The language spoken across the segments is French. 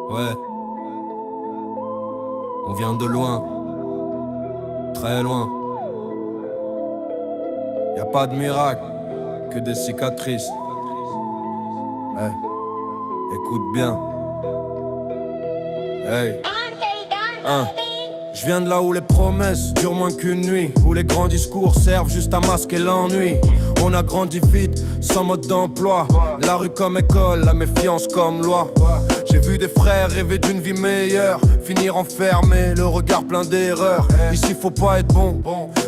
Ouais, on vient de loin, très loin. Y a pas de miracle, que des cicatrices. Ouais, écoute bien. Hey, hein. Je viens de là où les promesses durent moins qu'une nuit, où les grands discours servent juste à masquer l'ennui. On a grandi vite, sans mode d'emploi. La rue comme école, la méfiance comme loi. J'ai vu des frères rêver d'une vie meilleure, finir enfermé, le regard plein d'erreurs. Ici faut pas être bon,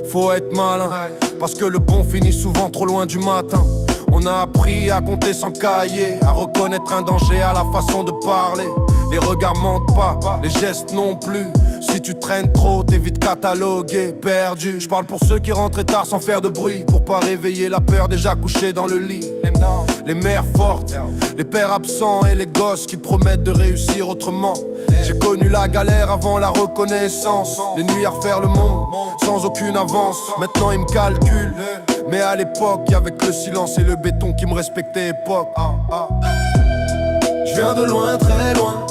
faut être malin, parce que le bon finit souvent trop loin du matin. On a appris à compter sans cahier, à reconnaître un danger à la façon de parler. Les regards mentent pas, les gestes non plus. Si tu traînes trop, t'es vite catalogué, perdu. Je parle pour ceux qui rentrent tard sans faire de bruit, pour pas réveiller la peur déjà couchée dans le lit. Les mères fortes, les pères absents et les gosses qui promettent de réussir autrement. J'ai connu la galère avant la reconnaissance, les nuits à refaire le monde, sans aucune avance. Maintenant ils me calculent, mais à l'époque, y'avait que le silence et le béton qui me respectaient époque. Je viens de loin, très loin,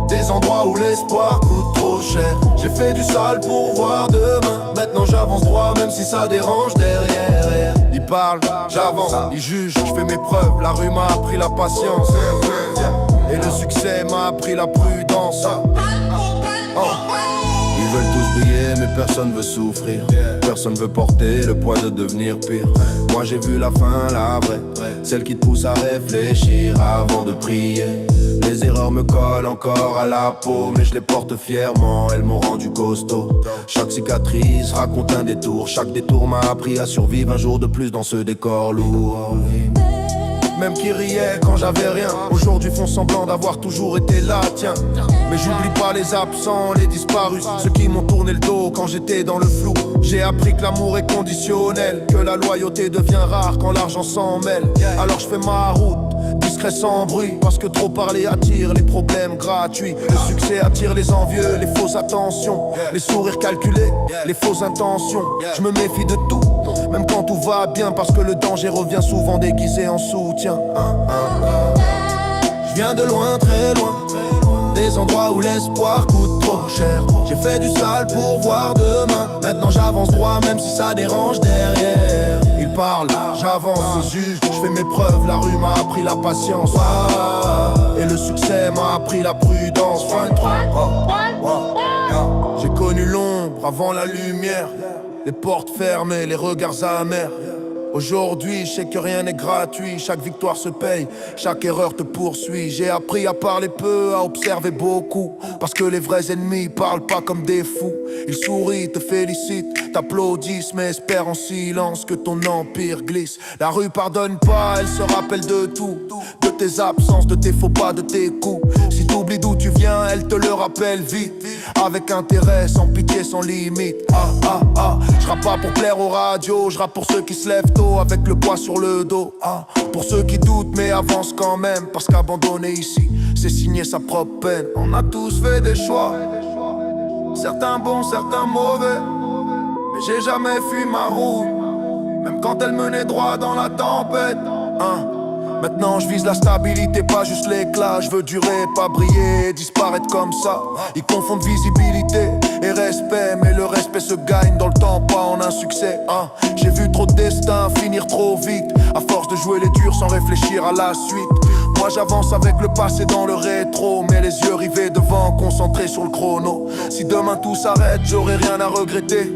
des endroits où l'espoir coûte trop cher. J'ai fait du sale pour voir demain. Maintenant j'avance droit même si ça dérange derrière. Ils parlent, j'avance, ils jugent, je fais mes preuves. La rue m'a appris la patience, et le succès m'a appris la prudence. Ils veulent tous briller mais personne veut souffrir. Personne veut porter le poids de devenir pire. Moi j'ai vu la fin, la vraie, celle qui te pousse à réfléchir avant de prier. Les erreurs me collent encore à la peau, mais je les porte fièrement, elles m'ont rendu costaud. Chaque cicatrice raconte un détour, chaque détour m'a appris à survivre un jour de plus dans ce décor lourd. Même qui riaient quand j'avais rien, aujourd'hui font semblant d'avoir toujours été là, tiens. Mais j'oublie pas les absents, les disparus, ceux qui m'ont tourné le dos quand j'étais dans le flou. J'ai appris que l'amour est conditionnel, que la loyauté devient rare quand l'argent s'en mêle. Alors je fais ma route, discret sans bruit, parce que trop parler attire les problèmes gratuits. Le succès attire les envieux, les fausses attentions, les sourires calculés, les fausses intentions. Je me méfie de tout, même quand tout va bien, parce que le danger revient souvent déguisé en soutien. Je viens de loin, très loin, des endroits où l'espoir coûte trop cher. J'ai fait du sale pour voir demain. Maintenant j'avance droit même si ça dérange derrière. Ils parlent, j'avance, ils jugent, je fais mes preuves. La rue m'a appris la patience, et le succès m'a appris la prudence. J'ai connu l'ombre avant la lumière, les portes fermées, les regards amers. Aujourd'hui, je sais que rien n'est gratuit, chaque victoire se paye, chaque erreur te poursuit. J'ai appris à parler peu, à observer beaucoup, parce que les vrais ennemis parlent pas comme des fous. Ils sourient, te félicitent, t'applaudissent, mais espèrent en silence que ton empire glisse. La rue pardonne pas, elle se rappelle de tout, de tes absences, de tes faux pas, de tes coups. Si t'oublies d'où tu viens, elle te le rappelle vite, avec intérêt, sans pitié, sans limite. Je rappe pas pour plaire aux radios, je rappe pour ceux qui se lèvent tôt avec le poids sur le dos. Pour ceux qui doutent mais avancent quand même, parce qu'abandonner ici, c'est signer sa propre peine. On a tous fait des choix, certains bons, certains mauvais, mais j'ai jamais fui ma route, même quand elle menait droit dans la tempête. Maintenant je vise la stabilité, pas juste l'éclat. Je veux durer, pas briller, disparaître comme ça. Ils confondent visibilité et respect, mais le respect se gagne dans le temps, pas en un succès. J'ai vu trop de destins finir trop vite, à force de jouer les durs sans réfléchir à la suite. Moi j'avance avec le passé dans le rétro, mais les yeux rivés devant, concentrés sur le chrono. Si demain tout s'arrête, j'aurai rien à regretter.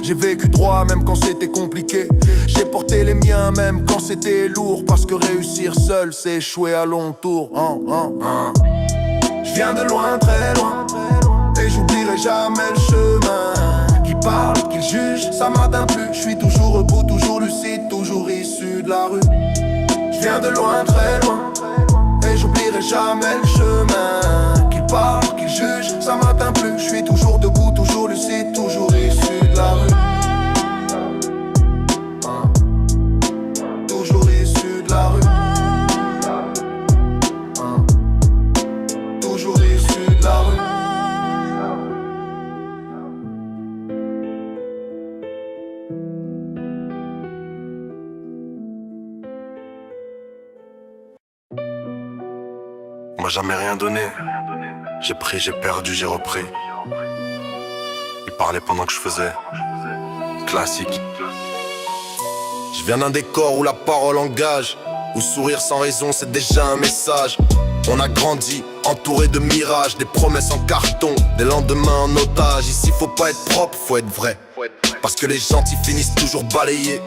J'ai vécu droit même quand c'était compliqué. J'ai porté les miens même quand c'était lourd, parce que réussir seul c'est échouer à long tour. Je viens de loin, très loin, et j'oublierai jamais le chemin. Qui parle, qui juge, ça m'atteint plus. Je suis toujours debout, toujours lucide, toujours issu de la rue. Je viens de loin, très loin, et j'oublierai jamais le chemin. Qu'il parle, qu'il juge, ça m'atteint plus. Je suis toujours debout, toujours lucide, toujours issu de la rue. Toujours issu de la rue. Toujours issu de la rue. m'a jamais rien donné. J'ai pris, j'ai perdu, j'ai repris. Il parlait pendant que je faisais. Classique. Je viens d'un décor où la parole engage, où sourire sans raison c'est déjà un message. On a grandi, entouré de mirages, des promesses en carton, des lendemains en otage. Ici faut pas être propre, faut être vrai. Parce que les gentils finissent toujours balayés.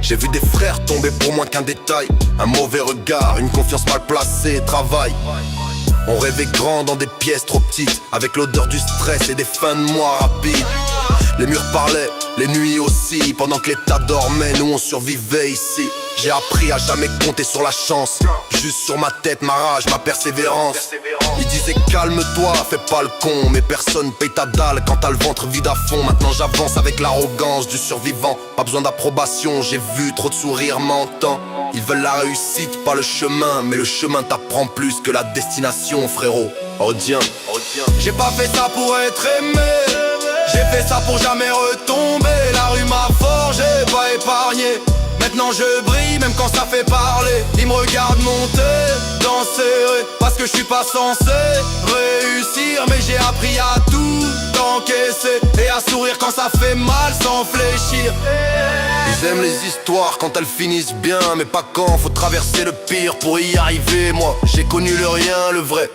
J'ai vu des frères tomber pour moins qu'un détail. Un mauvais regard, une confiance mal placée, travail. On rêvait grand dans des pièces trop petites, avec l'odeur du stress et des fins de mois rapides. Les murs parlaient, les nuits aussi. Pendant que l'état dormait, nous on survivait ici. J'ai appris à jamais compter sur la chance, juste sur ma tête, ma rage, ma persévérance. Ils disaient calme-toi, fais pas le con, mais personne paye ta dalle quand t'as le ventre vide à fond. Maintenant j'avance avec l'arrogance du survivant. Pas besoin d'approbation, j'ai vu trop de sourires m'entend. Ils veulent la réussite, pas le chemin, mais le chemin t'apprend plus que la destination, frérot. Retiens. J'ai pas fait ça pour être aimé, j'ai fait ça pour jamais retomber. La rue m'a forgé, pas épargné. Maintenant je brille même quand ça fait parler. Ils me regardent monter, danser, parce que je suis pas censé réussir. Mais j'ai appris à tout encaisser et à sourire quand ça fait mal sans fléchir. Ils aiment les histoires quand elles finissent bien, mais pas quand faut traverser le pire pour y arriver. Moi j'ai connu le rien, le vrai.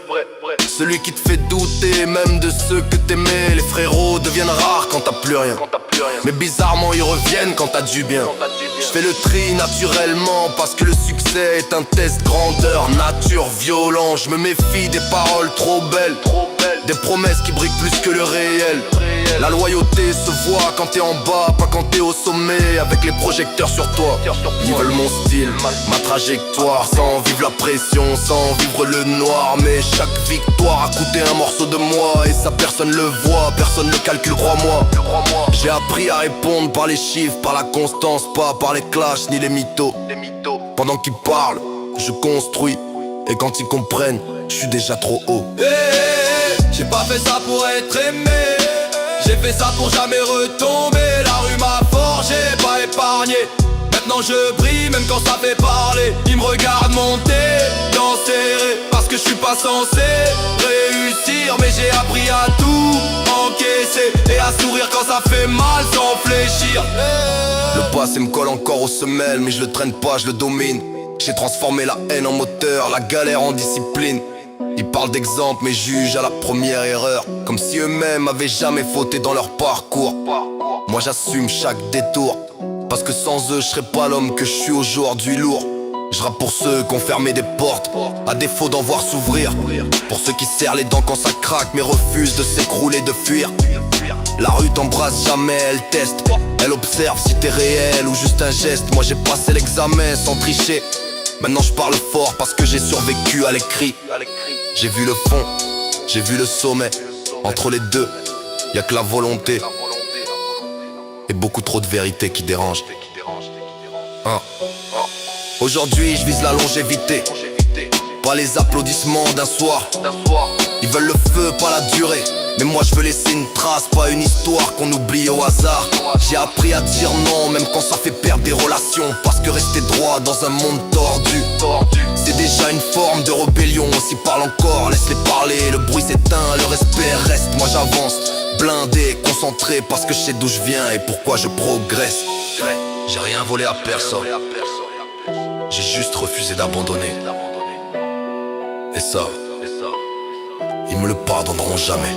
Celui qui te fait douter même de ceux que t'aimais. Les frérots deviennent rares quand t'as plus rien, mais bizarrement ils reviennent quand t'as du bien. Je fais le tri naturellement parce que le succès est un test grandeur nature violent. Je me méfie des paroles trop belles, des promesses qui brillent plus que le réel. La loyauté se voit quand t'es en bas, pas quand t'es au sommet, avec les projecteurs sur toi. Ils veulent mon style, ma trajectoire, sans vivre la pression, sans vivre le noir. Mais chaque victoire a coûté un morceau de moi, et ça personne le voit, personne le calcule, crois-moi. J'ai appris à répondre par les chiffres, par la constance, pas par les clashs ni les mythos. Pendant qu'ils parlent, je construis, et quand ils comprennent, je suis déjà trop haut. J'ai pas fait ça pour être aimé, j'ai fait ça pour jamais retomber. La rue m'a forgé, pas épargné. Maintenant je brille même quand ça fait parler. Ils me regardent monter, danser, parce que je suis pas censé réussir. Mais j'ai appris à tout encaisser et à sourire quand ça fait mal sans fléchir. Le passé me colle encore aux semelles, mais je le traîne pas, je le domine. J'ai transformé la haine en moteur, la galère en discipline. Ils parlent d'exemple mais jugent à la première erreur, comme si eux-mêmes avaient jamais fauté dans leur parcours. Moi j'assume chaque détour, parce que sans eux je serais pas l'homme que je suis aujourd'hui, lourd. Je rappe pour ceux qui ont fermé des portes, à défaut d'en voir s'ouvrir. Pour ceux qui serrent les dents quand ça craque, mais refusent de s'écrouler, de fuir. La rue t'embrasse jamais, elle teste, elle observe si t'es réel ou juste un geste. Moi j'ai passé l'examen sans tricher. Maintenant je parle fort parce que j'ai survécu à l'écrit. J'ai vu le fond, j'ai vu le sommet. Entre les deux, y'a que la volonté et beaucoup trop de vérité qui dérange. Aujourd'hui je vise la longévité, pas les applaudissements d'un soir. Ils veulent le feu, pas la durée, mais moi je veux laisser une trace, pas une histoire qu'on oublie au hasard. J'ai appris à dire non même quand ça fait perdre des relations, parce que rester droit dans un monde tordu, c'est déjà une forme de rébellion. S'ils parlent encore, laisse-les parler, le bruit s'éteint, le respect reste. Moi j'avance, blindé, concentré, parce que je sais d'où je viens et pourquoi je progresse. J'ai rien volé à personne, j'ai juste refusé d'abandonner. Et ça, ils me le pardonneront jamais.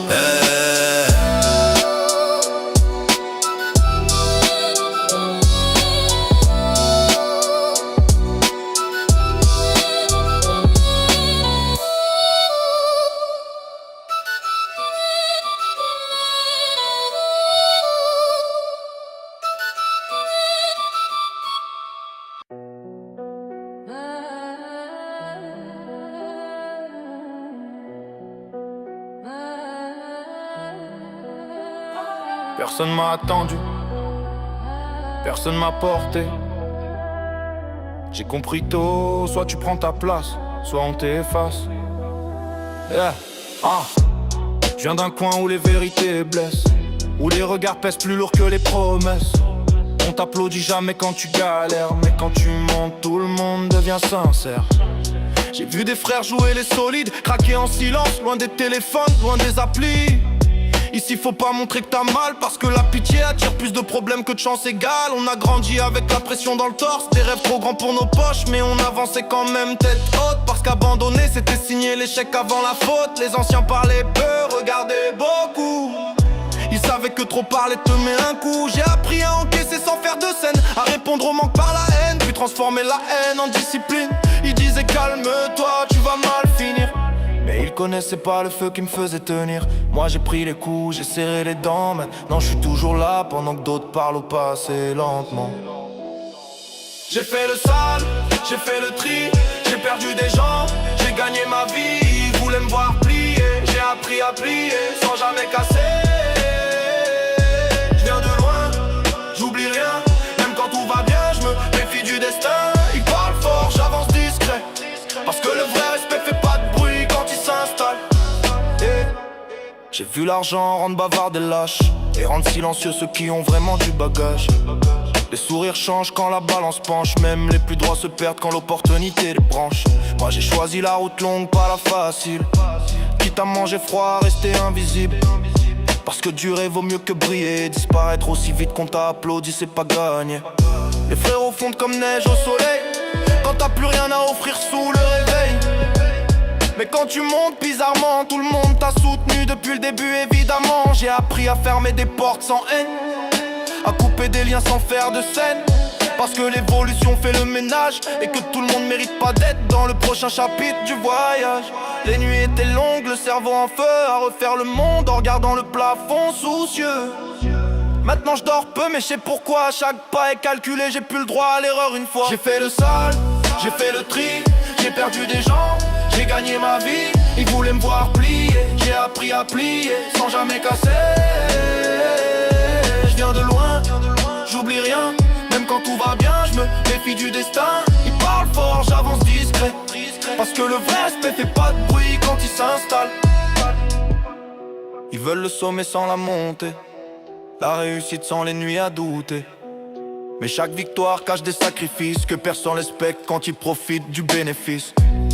Personne m'a attendu, personne m'a porté. J'ai compris tôt, soit tu prends ta place, soit on t'efface. Je viens d'un coin où les vérités blessent, où les regards pèsent plus lourd que les promesses. On t'applaudit jamais quand tu galères, mais quand tu montes, tout le monde devient sincère. J'ai vu des frères jouer les solides, craquer en silence, loin des téléphones, loin des applis. Ici faut pas montrer que t'as mal, parce que la pitié attire plus de problèmes que de chance égale. On a grandi avec la pression dans le torse, des rêves trop grands pour nos poches, mais on avançait quand même tête haute. Parce qu'abandonner c'était signer l'échec avant la faute. Les anciens parlaient peu, regardaient beaucoup. Ils savaient que trop parler te met un coup. J'ai appris à encaisser sans faire de scène, à répondre au manque par la haine, puis transformer la haine en discipline. Ils disaient calme-toi, tu vas mal finir. Mais ils connaissaient pas le feu qui me faisait tenir. Moi j'ai pris les coups, j'ai serré les dents. Maintenant je suis toujours là pendant que d'autres parlent au passé lentement. J'ai fait le sale, j'ai fait le tri, j'ai perdu des gens, j'ai gagné ma vie. Ils voulaient me voir plier, j'ai appris à plier sans jamais casser. Je viens de loin, j'oublie rien, même quand tout va bien, je me méfie du destin. Ils parlent fort, j'avance discret, parce que le vrai respect fait pas de bruit quand il s'installe. J'ai vu l'argent rendre bavard des lâches et rendre silencieux ceux qui ont vraiment du bagage. Les sourires changent quand la balance penche, même les plus droits se perdent quand l'opportunité les branche. Moi j'ai choisi la route longue, pas la facile, quitte à manger froid, rester invisible. Parce que durer vaut mieux que briller, disparaître aussi vite qu'on t'a applaudi, c'est pas gagné. Les frérots fondent comme neige au soleil, quand t'as plus rien à offrir sous le réveil. Mais quand tu montes bizarrement, tout le monde t'a soutenu depuis le début évidemment. J'ai appris à fermer des portes sans haine, à couper des liens sans faire de scène. Parce que l'évolution fait le ménage et que tout le monde mérite pas d'être dans le prochain chapitre du voyage. Les nuits étaient longues, le cerveau en feu, à refaire le monde en regardant le plafond soucieux. Maintenant je dors peu mais je sais pourquoi, chaque pas est calculé, j'ai plus le droit à l'erreur une fois. J'ai fait le sale, j'ai fait le tri, j'ai perdu des gens, j'ai gagné ma vie. Ils voulaient me voir plier, j'ai appris à plier sans jamais casser. Je viens de loin, j'oublie rien, même quand tout va bien, je me méfie du destin. Ils parlent fort, j'avance discret, parce que le vrai respect fait pas de bruit quand il s'installe. Ils veulent le sommet sans la montée, la réussite sans les nuits à douter. Mais chaque victoire cache des sacrifices que personne respecte quand ils profitent du bénéfice.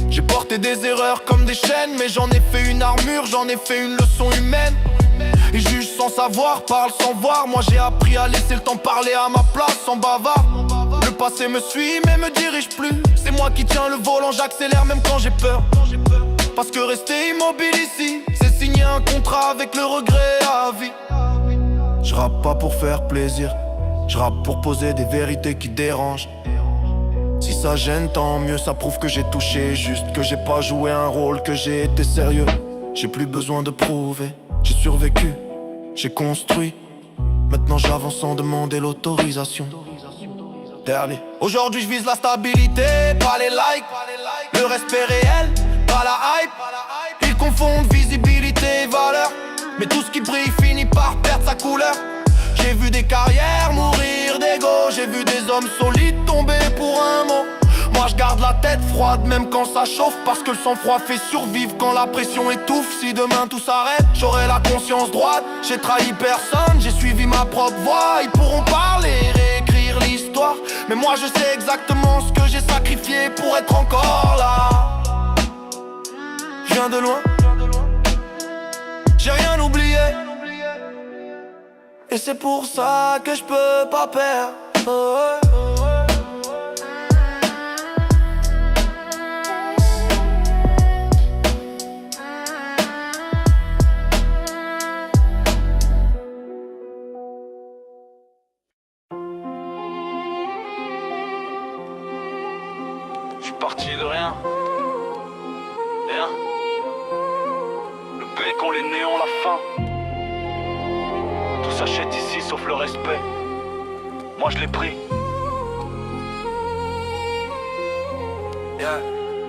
J'ai porté des erreurs comme des chaînes, mais j'en ai fait une armure, j'en ai fait une leçon humaine. Ils jugent sans savoir, parlent sans voir. Moi j'ai appris à laisser le temps parler à ma place sans bavard. Le passé me suit mais me dirige plus. C'est moi qui tiens le volant, j'accélère même quand j'ai peur. Parce que rester immobile ici, c'est signer un contrat avec le regret à vie. Je rappe pas pour faire plaisir, je rappe pour poser des vérités qui dérangent. Si ça gêne tant mieux, ça prouve que j'ai touché juste, que j'ai pas joué un rôle, que j'ai été sérieux. J'ai plus besoin de prouver, j'ai survécu, j'ai construit. Maintenant j'avance sans demander l'autorisation. Dernier. Aujourd'hui je vise la stabilité, pas les likes. Le respect réel, pas la hype. Ils confondent visibilité et valeur, mais tout ce qui brille finit par perdre sa couleur. J'ai vu des carrières mourir d'ego, j'ai vu des hommes solides tomber pour un mot. Moi je garde la tête froide même quand ça chauffe, parce que le sang-froid fait survivre quand la pression étouffe. Si demain tout s'arrête, j'aurai la conscience droite. J'ai trahi personne, j'ai suivi ma propre voie. Ils pourront parler, réécrire l'histoire, mais moi je sais exactement ce que j'ai sacrifié pour être encore là. Je viens de loin, j'ai rien oublié, et c'est pour ça que je peux pas perdre. Je suis parti de rien. Rien. Le bacon, les néons, la faim. Tout s'achète ici sauf le respect. Moi je l'ai pris.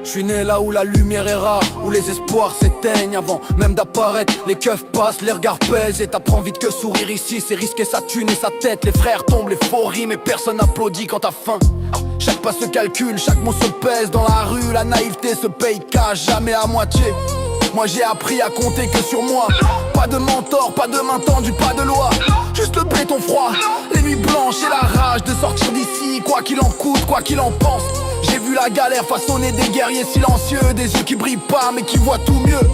Je suis né là où la lumière est rare, où les espoirs s'éteignent avant même d'apparaître. Les keufs passent, les regards pèsent, et t'apprends vite que sourire ici c'est risquer sa thune et sa tête. Les frères tombent, les faux rimes et personne applaudit quand t'as faim. Chaque pas se calcule, chaque mot se pèse. Dans la rue, la naïveté se paye cash, jamais à moitié. Moi j'ai appris à compter que sur moi. Pas de mentor, pas de main tendue, pas de loi. Je juste le béton froid. Les nuits blanches et la rage de sortir d'ici, quoi qu'il en coûte, quoi qu'il en pense. J'ai vu la galère façonner des guerriers silencieux, des yeux qui brillent pas mais qui voient tout mieux.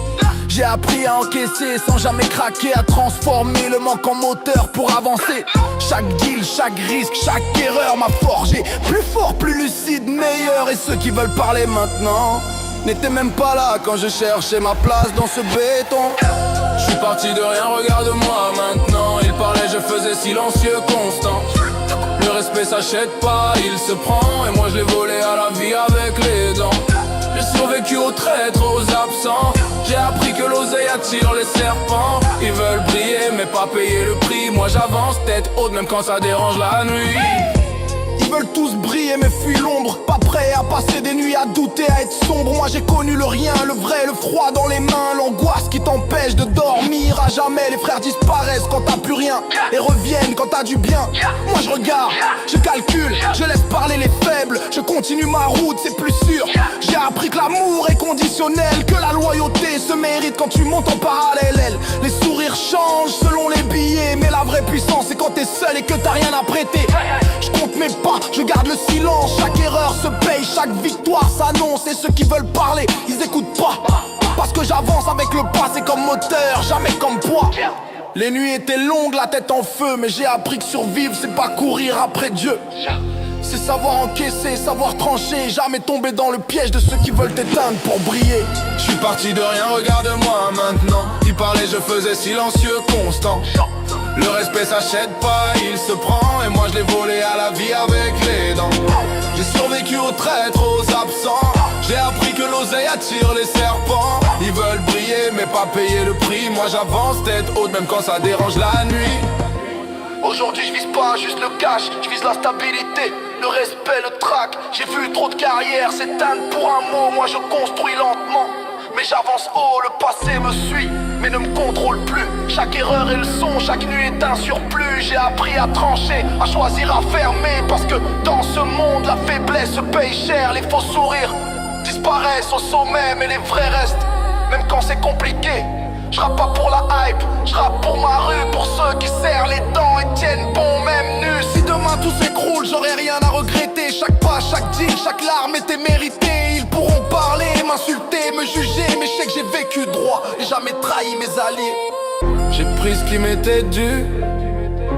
J'ai appris à encaisser sans jamais craquer, à transformer le manque en moteur pour avancer. Chaque deal, chaque risque, chaque erreur m'a forgé plus fort, plus lucide, meilleur. Et ceux qui veulent parler maintenant n'étaient même pas là quand je cherchais ma place dans ce béton. Je suis parti de rien, regarde-moi maintenant. Il parlait, je faisais silencieux, constant. Le respect s'achète pas, il se prend. Et moi je l'ai volé à la vie avec les dents. J'ai survécu aux traîtres, aux absents. J'ai appris que l'oseille attire les serpents. Ils veulent briller mais pas payer le prix. Moi j'avance tête haute même quand ça dérange la nuit. Ils veulent tous briller mais fuient l'ombre. Pas prêts à passer des nuits à douter, à être sombre. Moi j'ai connu le rien, le vrai, le froid dans les mains. L'angoisse qui t'empêche de dormir à jamais. Les frères disparaissent quand t'as plus rien et reviennent quand t'as du bien. Moi je regarde, je calcule, je laisse parler les faibles. Je continue ma route, c'est plus sûr. J'ai appris que l'amour est conditionnel, que la loyauté se mérite quand tu montes en parallèle. Les sourires changent selon les billets, mais la vraie puissance c'est quand t'es seul et que t'as rien à prêter. Je compte mes pas, je garde le silence. Chaque erreur se paye, chaque victoire s'annonce. Et ceux qui veulent parler, ils écoutent pas. Parce que j'avance avec le pas, c'est comme moteur, jamais comme poids. Les nuits étaient longues, la tête en feu, mais j'ai appris que survivre c'est pas courir après Dieu. C'est savoir encaisser, savoir trancher, jamais tomber dans le piège de ceux qui veulent t'éteindre pour briller. Je suis parti de rien, regarde-moi maintenant. Il parlait, je faisais silencieux, constant. Le respect s'achète pas, il se prend. Et moi je l'ai volé à la vie avec les dents. J'ai survécu aux traîtres, aux absents. J'ai appris que l'oseille attire les serpents. Ils veulent briller mais pas payer le prix. Moi j'avance tête haute même quand ça dérange la nuit. Aujourd'hui je vise pas juste le cash, je vise la stabilité, le respect, le trac. J'ai vu trop de carrières s'éteindre pour un mot. Moi je construis lentement, mais j'avance haut, le passé me suit mais ne me contrôle plus. Chaque erreur est leçon, chaque nuit est un surplus. J'ai appris à trancher, à choisir, à fermer. Parce que dans ce monde la faiblesse se paye cher. Les faux sourires disparaissent au sommet, mais les vrais restent, même quand c'est compliqué. Je rappe pas pour la hype, je rappe pour ma rue. Pour ceux qui serrent les dents et tiennent bon même nus. Si demain tout s'écroule, j'aurai rien à regretter. Chaque pas, chaque deal, chaque larme était méritée. Ils pourront parler, m'insulter, me juger, mais je sais que j'ai vécu droit et jamais trahi mes alliés. J'ai pris ce qui m'était dû,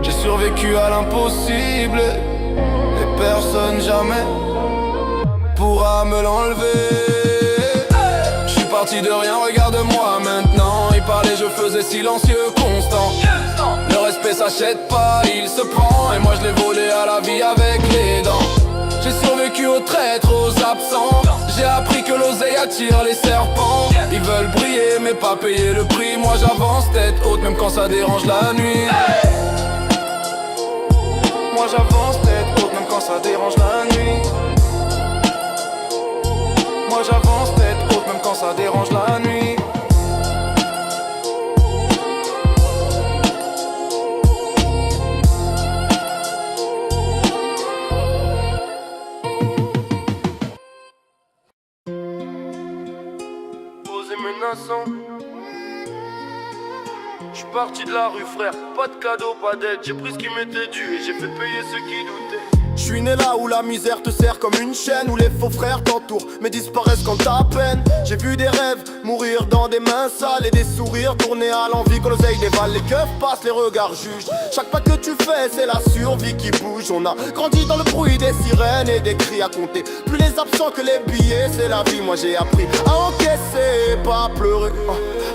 j'ai survécu à l'impossible. Et personne jamais pourra me l'enlever. Parti de rien, regarde-moi maintenant. Il parlait, je faisais silencieux, constant. Le respect s'achète pas, il se prend. Et moi je l'ai volé à la vie avec les dents. J'ai survécu aux traîtres, aux absents. J'ai appris que l'oseille attire les serpents. Ils veulent briller mais pas payer le prix. Moi j'avance tête haute même quand ça dérange la nuit. Moi j'avance tête haute même quand ça dérange la nuit. Moi j'avance tête haute même quand ça dérange la nuit. Posé menaçant. J'suis parti de la rue frère, pas de cadeau, pas d'aide. J'ai pris ce qui m'était dû et j'ai fait payer ceux qui doutaient. J'suis né là où la misère te sert comme une chaîne, où les faux frères t'entourent mais disparaissent quand t'as peine. J'ai vu des rêves mourir dans des mains sales et des sourires tourner à l'envie quand l'oseille dévale. Les keufs passent, les regards jugent. Chaque pas que tu fais c'est la survie qui bouge. On a grandi dans le bruit des sirènes et des cris à compter. Plus les absents que les billets, c'est la vie. Moi j'ai appris à encaisser, pas à pleurer,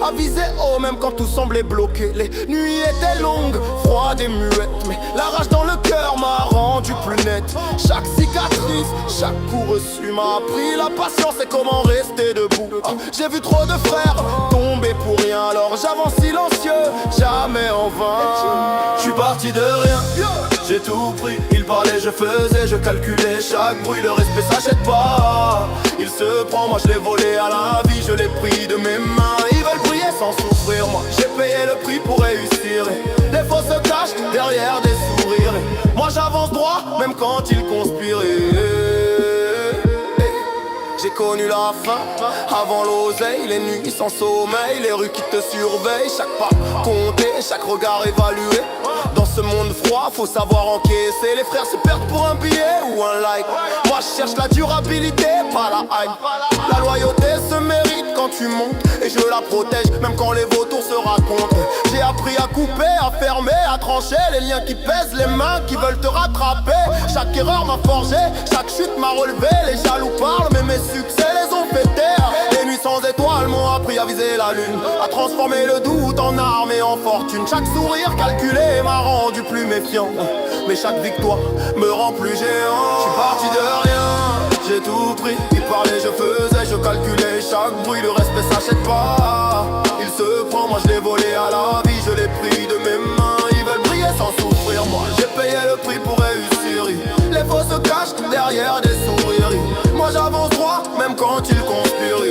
à viser haut même quand tout semblait bloqué. Les nuits étaient longues, froides et muettes, mais la rage dans le cœur m'a rendu plus net. Chaque cicatrice, chaque coup reçu m'a appris la patience et comment rester debout. J'ai vu trop de frères tomber pour rien, alors j'avance silencieux, jamais en vain. J'suis parti de rien, j'ai tout pris. Il parlait, je faisais, je calculais chaque bruit. Le respect s'achète pas, il se prend. Moi je l'ai volé à la vie, je l'ai pris de mes mains. Ils veulent briller sans souffrir, moi j'ai payé le prix pour réussir. Les faux se cachent derrière des sourires. Moi j'avance droit, même quand ils conspirent. j'ai connu la fin. Avant l'oseille, les nuits sans sommeil, les rues qui te surveillent. Chaque pas compté, chaque regard évalué. Dans ce monde froid, faut savoir encaisser. Les frères se perdent pour un billet ou un like. Moi je cherche la durabilité, pas la hype. La loyauté se mérite quand tu montes, et je la protège même quand les vautours se racontent. J'ai appris à couper, à fermer, à trancher les liens qui pèsent, les mains qui veulent te rattraper. Chaque erreur m'a forgé, chaque chute m'a relevé. Les jaloux parlent mais mes succès les ont fait taire. Les nuits sans étoiles m'ont appris à viser la lune, à transformer le doute en arme et en fortune. Chaque sourire calculé m'a rendu plus méfiant, mais chaque victoire me rend plus géant. J'suis parti de rien, j'ai tout pris. Il parlait, je faisais, je calculais chaque bruit. Le respect s'achète pas, il se prend, moi je l'ai volé à la vie. Je l'ai pris de mes mains, ils veulent briller sans souffrir. Moi j'ai payé le prix pour réussir. Les faux se cachent derrière des sourires. Moi j'avance droit, même quand ils conspirent.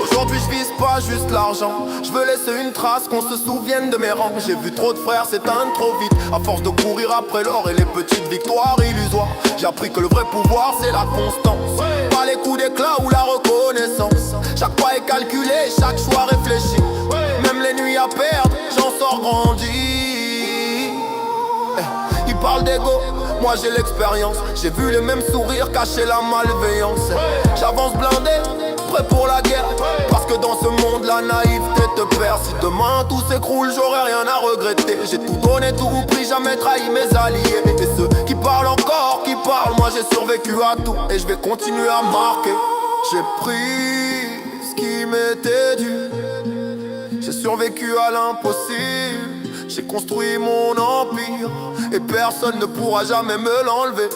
Aujourd'hui je vise pas juste l'argent, je veux laisser une trace, qu'on se souvienne de mes rangs. J'ai vu trop de frères s'éteindre trop vite, à force de courir après l'or et les petites victoires illusoires. J'ai appris que le vrai pouvoir c'est la constance, pas les coups d'éclat ou la reconnaissance. Chaque pas est calculé, chaque choix réfléchi. Même les nuits à perdre, j'en sors grandi. Ils parlent d'ego, moi j'ai l'expérience. J'ai vu les mêmes sourires cacher la malveillance. J'avance blindé, prêt pour la guerre, parce que dans ce monde la naïveté te perd. Si demain tout s'écroule, j'aurai rien à regretter. J'ai tout donné, tout pris, jamais trahi mes alliés. Et ceux qui parlent encore, qui parlent, moi j'ai survécu à tout et je vais continuer à marquer. J'ai pris ce qui m'était dû, j'ai survécu à l'impossible. J'ai construit mon empire et personne ne pourra jamais me l'enlever.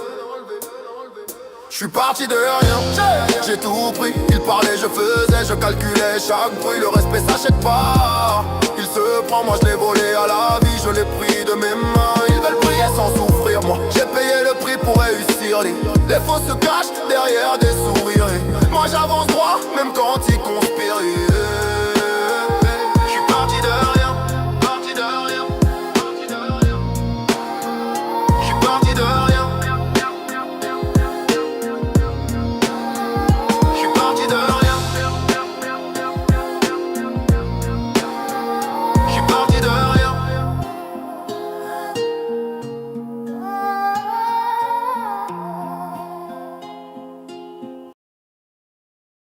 Je suis parti de rien, j'ai tout pris. Il parlait, je faisais, je calculais chaque bruit. Le respect s'achète pas, il se prend, moi je l'ai volé à la vie. Je l'ai pris de mes mains, ils veulent briller sans souffrir. Moi j'ai payé le prix pour réussir. Les faux se cachent derrière des sourires. Moi j'avance droit, même quand